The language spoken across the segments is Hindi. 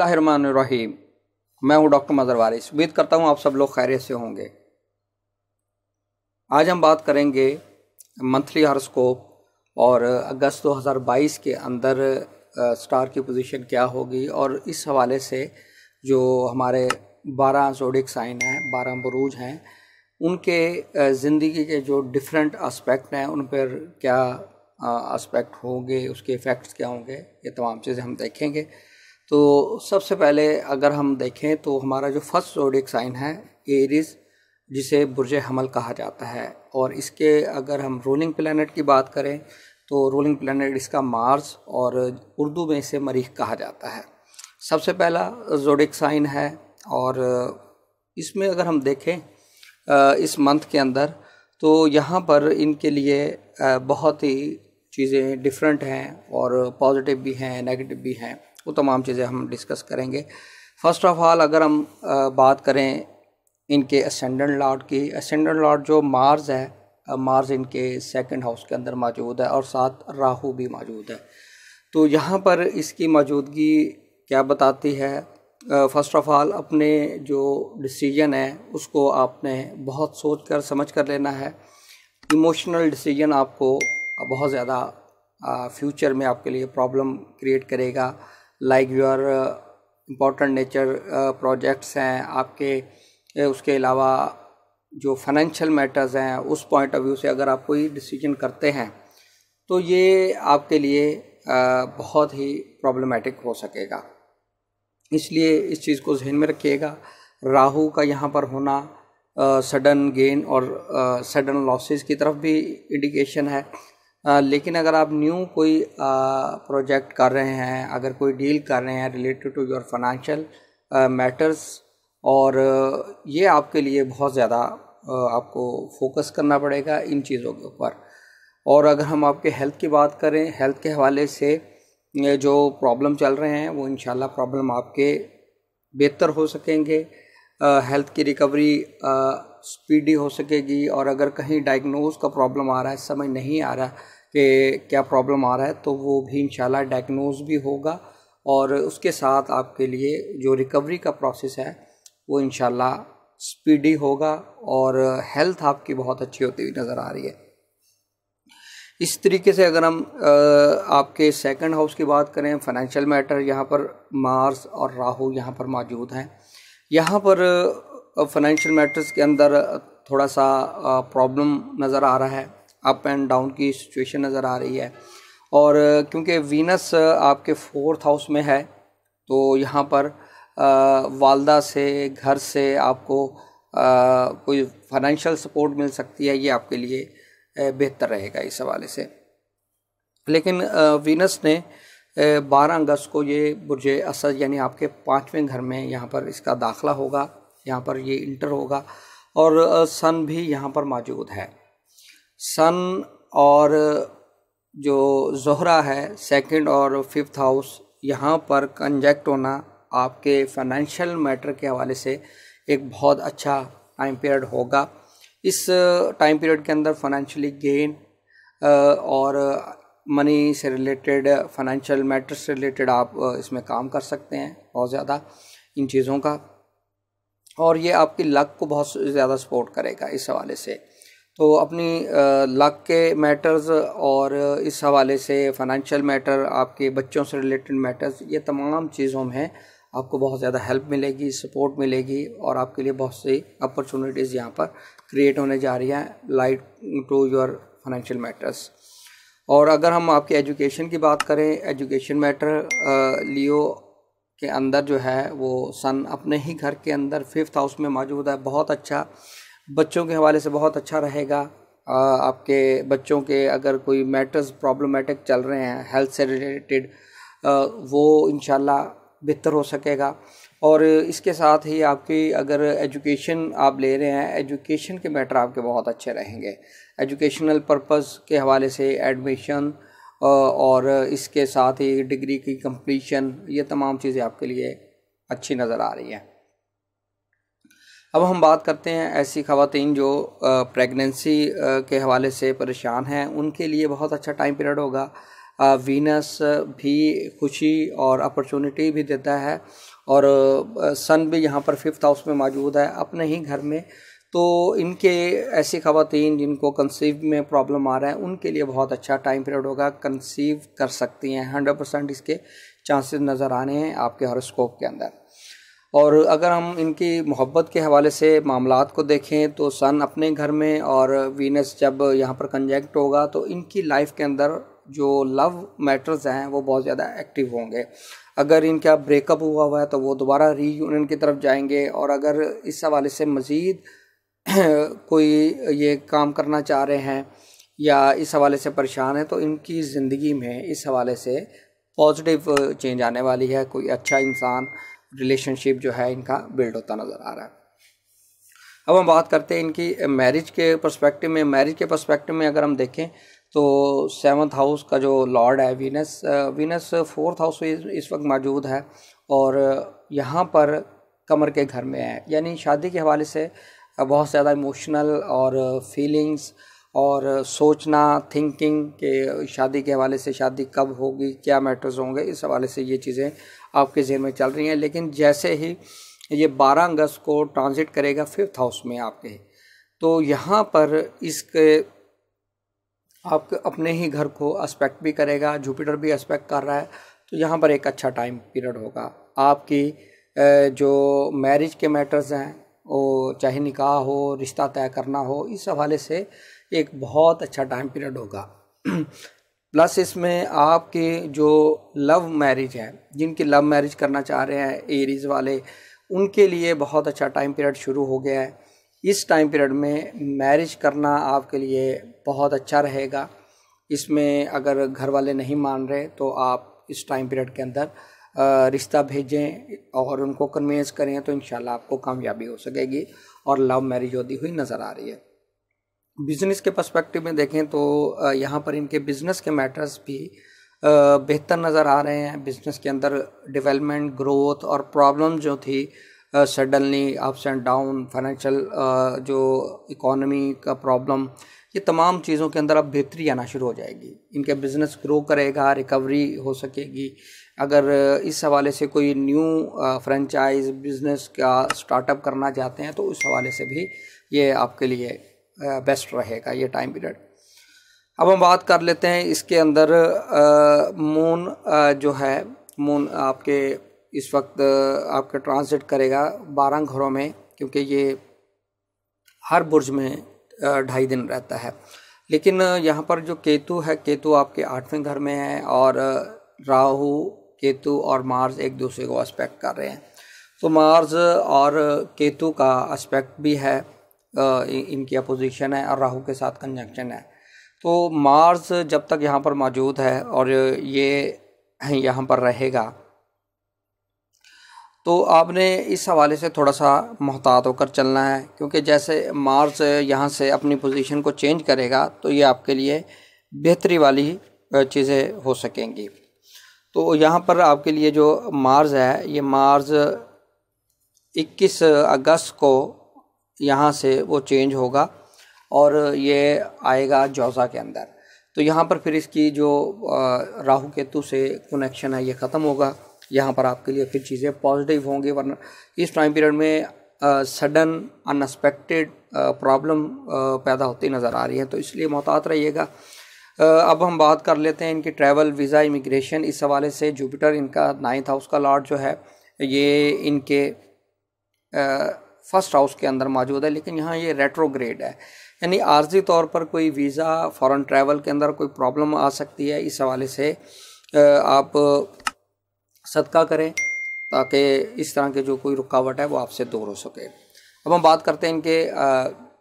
बिस्मिल्लाहिर्रहमानिर्रहीम। मैं हूं डॉक्टर मज़हर वारिस। उम्मीद करता हूं आप सब लोग खैरियत से होंगे। आज हम बात करेंगे मंथली हॉरोस्कोप और अगस्त 2022 के अंदर स्टार की पोजीशन क्या होगी, और इस हवाले से जो हमारे 12 ज़ोडिक साइन हैं, 12 बुरूज हैं, उनके ज़िंदगी के जो डिफरेंट एस्पेक्ट हैं उन पर क्या एस्पेक्ट होंगे, उसके इफ़ेक्ट्स क्या होंगे, ये तमाम चीज़ें हम देखेंगे। तो सबसे पहले अगर हम देखें तो हमारा जो फर्स्ट ज़ोडिक साइन है एरीज़, जिसे बुर्ज हमल कहा जाता है, और इसके अगर हम रूलिंग प्लैनेट की बात करें तो रूलिंग प्लैनेट इसका मार्स और उर्दू में इसे मरीख कहा जाता है। सबसे पहला ज़ोडिक साइन है, और इसमें अगर हम देखें इस मंथ के अंदर तो यहाँ पर इनके लिए बहुत ही चीज़ें डिफरेंट हैं, और पॉजिटिव भी हैं, नेगेटिव भी हैं। वो तमाम चीज़ें हम डिस्कस करेंगे। फर्स्ट ऑफ ऑल अगर हम बात करें इनके असेंडेंट लॉर्ड की, असेंडेंट लॉर्ड जो मार्स है, मार्स इनके सेकंड हाउस के अंदर मौजूद है और साथ राहु भी मौजूद है। तो यहाँ पर इसकी मौजूदगी क्या बताती है? फर्स्ट ऑफ ऑल अपने जो डिसीजन है उसको आपने बहुत सोच कर समझ कर लेना है। इमोशनल डिसीजन आपको बहुत ज़्यादा फ्यूचर में आपके लिए प्रॉब्लम क्रिएट करेगा। Like your important nature projects हैं आपके, उसके अलावा जो फाइनेंशियल मैटर्स हैं, उस पॉइंट ऑफ व्यू से अगर आप कोई डिसीजन करते हैं तो ये आपके लिए बहुत ही प्रॉब्लमेटिक हो सकेगा। इसलिए इस चीज़ को ज़हन में रखिएगा। राहु का यहाँ पर होना सडन गेन और सडन लॉसेस की तरफ भी इंडिकेशन है। लेकिन अगर आप न्यू कोई प्रोजेक्ट कर रहे हैं, अगर कोई डील कर रहे हैं related to your financial matters, और ये आपके लिए बहुत ज़्यादा आपको फोकस करना पड़ेगा इन चीज़ों के ऊपर। और अगर हम आपके हेल्थ की बात करें, हेल्थ के हवाले से जो प्रॉब्लम चल रहे हैं वो इंशाल्लाह प्रॉब्लम आपके बेहतर हो सकेंगे। हेल्थ की रिकवरी स्पीडी हो सकेगी, और अगर कहीं डायग्नोज का प्रॉब्लम आ रहा है, समझ नहीं आ रहा कि क्या प्रॉब्लम आ रहा है, तो वो भी इंशाल्लाह डायग्नोज भी होगा, और उसके साथ आपके लिए जो रिकवरी का प्रोसेस है वो इंशाल्लाह स्पीडी होगा, और हेल्थ आपकी बहुत अच्छी होती हुई नज़र आ रही है। इस तरीके से अगर हम आपके सेकंड हाउस की बात करें, फाइनेंशियल मैटर, यहाँ पर मार्स और राहु यहाँ पर मौजूद हैं। यहाँ पर फाइनेंशियल मैटर्स के अंदर थोड़ा सा प्रॉब्लम नज़र आ रहा है, अप एंड डाउन की सिचुएशन नज़र आ रही है। और क्योंकि वीनस आपके 4th हाउस में है, तो यहाँ पर वालदा से, घर से आपको कोई फाइनेंशियल सपोर्ट मिल सकती है। ये आपके लिए बेहतर रहेगा इस हवाले से। लेकिन वीनस ने 12 अगस्त को ये बुर्ज असद यानी आपके 5वें घर में यहाँ पर इसका दाखिला होगा, यहाँ पर ये इंटर होगा, और सन भी यहाँ पर मौजूद है। सन और जो जोहरा है सेकंड और 5th हाउस, यहाँ पर कंजक्ट होना आपके फाइनेंशियल मैटर के हवाले से एक बहुत अच्छा टाइम पीरियड होगा। इस टाइम पीरियड के अंदर फाइनेंशियली गेन और मनी से रिलेटेड, फाइनेंशियल मैटर्स से रिलेटेड आप इसमें काम कर सकते हैं बहुत ज़्यादा इन चीज़ों का, और ये आपकी लक को बहुत ज़्यादा सपोर्ट करेगा इस हवाले से। तो अपनी लक के मैटर्स और इस हवाले से फाइनेंशियल मैटर, आपके बच्चों से रिलेटेड मैटर्स, ये तमाम चीज़ों में आपको बहुत ज़्यादा हेल्प मिलेगी, सपोर्ट मिलेगी, और आपके लिए बहुत सी अपॉर्चुनिटीज़ यहाँ पर क्रिएट होने जा रही हैं light to your financial matters. और अगर हम आपके एजुकेशन की बात करें, एजुकेशन मैटर लियो के अंदर जो है वो सन अपने ही घर के अंदर 5th हाउस में मौजूद है। बहुत अच्छा, बच्चों के हवाले से बहुत अच्छा रहेगा। आपके बच्चों के अगर कोई मैटर्स प्रॉब्लमेटिक चल रहे हैं हेल्थ से रिलेटेड, वो इंशाल्लाह बेहतर हो सकेगा। और इसके साथ ही आपकी अगर एजुकेशन आप ले रहे हैं, एजुकेशन के मैटर आपके बहुत अच्छे रहेंगे। एजुकेशनल पर्पस के हवाले से एडमिशन और इसके साथ ही डिग्री की कंप्लीशन, ये तमाम चीज़ें आपके लिए अच्छी नज़र आ रही हैं। अब हम बात करते हैं ऐसी ख़वातीन जो प्रेगनेंसी के हवाले से परेशान हैं, उनके लिए बहुत अच्छा टाइम पीरियड होगा। वीनस भी खुशी और अपॉर्चुनिटी भी देता है, और सन भी यहाँ पर 5th हाउस में मौजूद है अपने ही घर में। तो इनके ऐसी ख़वातीन जिनको कंसीव में प्रॉब्लम आ रहा है उनके लिए बहुत अच्छा टाइम पीरियड होगा, कंसीव कर सकती हैं, 100% इसके चांसेस नज़र आने हैं आपके हॉरोस्कोप के अंदर। और अगर हम इनकी मोहब्बत के हवाले से मामलात को देखें तो सन अपने घर में और वीनस जब यहाँ पर कंजंक्ट होगा तो इनकी लाइफ के अंदर जो लव मैटर्स हैं वो बहुत ज़्यादा एक्टिव होंगे। अगर इनका ब्रेकअप हुआ है तो वो दोबारा रीयूनियन की तरफ जाएंगे, और अगर इस हवाले से मज़ीद कोई ये काम करना चाह रहे हैं या इस हवाले से परेशान है तो इनकी ज़िंदगी में इस हवाले से पॉजिटिव चेंज आने वाली है। कोई अच्छा इंसान, रिलेशनशिप जो है इनका बिल्ड होता नज़र आ रहा है। अब हम बात करते हैं इनकी मैरिज के पर्सपेक्टिव में। मैरिज के पर्सपेक्टिव में अगर हम देखें तो 7th हाउस का जो लॉर्ड है वीनस 4th हाउस में इस वक्त मौजूद है और यहाँ पर कमर के घर में है, यानी शादी के हवाले से बहुत ज़्यादा इमोशनल और फीलिंग्स और सोचना, थिंकिंग के शादी के हवाले से, शादी कब होगी, क्या मैटर्स होंगे, इस हवाले से ये चीज़ें आपके ज़हन में चल रही हैं। लेकिन जैसे ही ये 12 अगस्त को ट्रांजिट करेगा 5th हाउस में आपके, तो यहाँ पर इसके आपके अपने ही घर को एस्पेक्ट भी करेगा, जुपिटर भी एस्पेक्ट कर रहा है, तो यहाँ पर एक अच्छा टाइम पीरियड होगा। आपकी जो मैरिज के मैटर्स हैं वो चाहे निकाह हो, रिश्ता तय करना हो, इस हवाले से एक बहुत अच्छा टाइम पीरियड होगा। प्लस इसमें आपके जो लव मैरिज है, जिनकी लव मैरिज करना चाह रहे हैं एरीज वाले, उनके लिए बहुत अच्छा टाइम पीरियड शुरू हो गया है। इस टाइम पीरियड में मैरिज करना आपके लिए बहुत अच्छा रहेगा। इसमें अगर घर वाले नहीं मान रहे तो आप इस टाइम पीरियड के अंदर रिश्ता भेजें और उनको कन्वेंस करें तो इंशाल्लाह आपको कामयाबी हो सकेगी और लव मैरिज होती हुई नज़र आ रही है। बिज़नेस के पर्सपेक्टिव में देखें तो यहाँ पर इनके बिज़नेस के मैटर्स भी बेहतर नज़र आ रहे हैं। बिज़नेस के अंदर डेवलपमेंट, ग्रोथ और प्रॉब्लम जो थी suddenly ups and down, financial जो इकोनॉमी का प्रॉब्लम, ये तमाम चीज़ों के अंदर अब बेहतरी आना शुरू हो जाएगी। इनके बिज़नेस ग्रो करेगा, रिकवरी हो सकेगी। अगर इस हवाले से कोई न्यू फ्रेंचाइज बिज़नेस का स्टार्टअप करना चाहते हैं तो उस हवाले से भी ये आपके लिए बेस्ट रहेगा ये टाइम पीरियड। अब हम बात कर लेते हैं इसके अंदर मून जो है, मून आपके इस वक्त आपके ट्रांजिट करेगा 12 घरों में, क्योंकि ये हर बुर्ज में 2.5 दिन रहता है। लेकिन यहाँ पर जो केतु है, केतु आपके 8वें घर में है और राहु, केतु और मार्स एक दूसरे को एस्पेक्ट कर रहे हैं। तो मार्स और केतु का एस्पेक्ट भी है, इनकी अपोजिशन है और राहु के साथ कंजंक्शन है। तो मार्स जब तक यहाँ पर मौजूद है और ये यहाँ पर रहेगा तो आपने इस हवाले से थोड़ा सा मोहतात होकर चलना है, क्योंकि जैसे मार्स यहाँ से अपनी पोजीशन को चेंज करेगा तो ये आपके लिए बेहतरी वाली चीज़ें हो सकेंगी। तो यहाँ पर आपके लिए जो मार्स है, ये मार्स 21 अगस्त को यहाँ से वो चेंज होगा और ये आएगा जौज़ा के अंदर। तो यहाँ पर फिर इसकी जो राहु केतु से कनेक्शन है ये ख़त्म होगा। यहाँ पर आपके लिए फिर चीज़ें पॉजिटिव होंगी, वरना इस टाइम पीरियड में सडन अनएक्सपेक्टेड प्रॉब्लम पैदा होती नज़र आ रही है, तो इसलिए मोहतात रहिएगा। अब हम बात कर लेते हैं इनकी ट्रैवल, वीज़ा, इमिग्रेशन। इस हवाले से जुपिटर इनका 9th हाउस का लॉर्ड जो है ये इनके 1st हाउस के अंदर मौजूद है, लेकिन यहाँ ये रेट्रोग्रेड है, यानी आर्जी तौर पर कोई वीज़ा, फॉरेन ट्रैवल के अंदर कोई प्रॉब्लम आ सकती है। इस हवाले से आप सदका करें ताकि इस तरह के जो कोई रुकावट है वो आपसे दूर हो सके। अब हम बात करते हैं इनके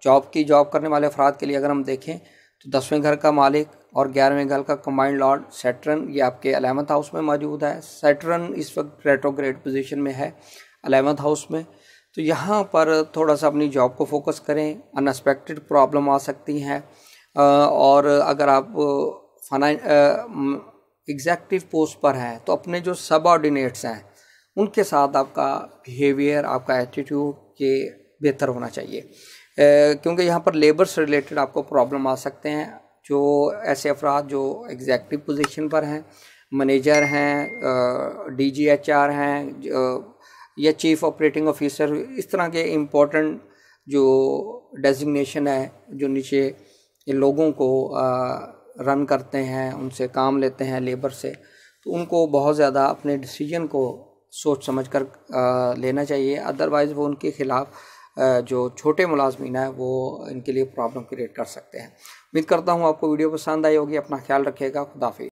जॉब की। जॉब करने वाले अफराद के लिए अगर हम देखें तो 10वें घर का मालिक और 11वें घर का कंबाइंड लॉर्ड सैटर्न, ये आपके 11th हाउस में मौजूद है। सैटर्न इस वक्त रेट्रोग्रेड पोजीशन में है 11th हाउस में। तो यहाँ पर थोड़ा सा अपनी जॉब को फोकस करें, अनएक्सपेक्टेड प्रॉब्लम आ सकती हैं और अगर आप एग्जेक्टिव पोस्ट पर हैं तो अपने जो सबऑर्डिनेट्स हैं उनके साथ आपका बिहेवियर, आपका एटीट्यूड ये बेहतर होना चाहिए, क्योंकि यहाँ पर लेबर से रिलेटेड आपको प्रॉब्लम आ सकते हैं। जो ऐसे अफराद जो एग्जेक्टिव पोजीशन पर हैं, मैनेजर हैं, DG HR हैं, या चीफ ऑपरेटिंग ऑफिसर, इस तरह के इम्पोर्टेंट जो डेजिग्नेशन है, जो नीचे लोगों को रन करते हैं, उनसे काम लेते हैं लेबर से, तो उनको बहुत ज़्यादा अपने डिसीजन को सोच समझ कर लेना चाहिए। अदरवाइज़ वो उनके ख़िलाफ़ जो छोटे मुलाजमीन है वो इनके लिए प्रॉब्लम क्रिएट कर सकते हैं। उम्मीद करता हूँ आपको वीडियो पसंद आई होगी। अपना ख्याल रखिएगा। खुदा हाफिज़।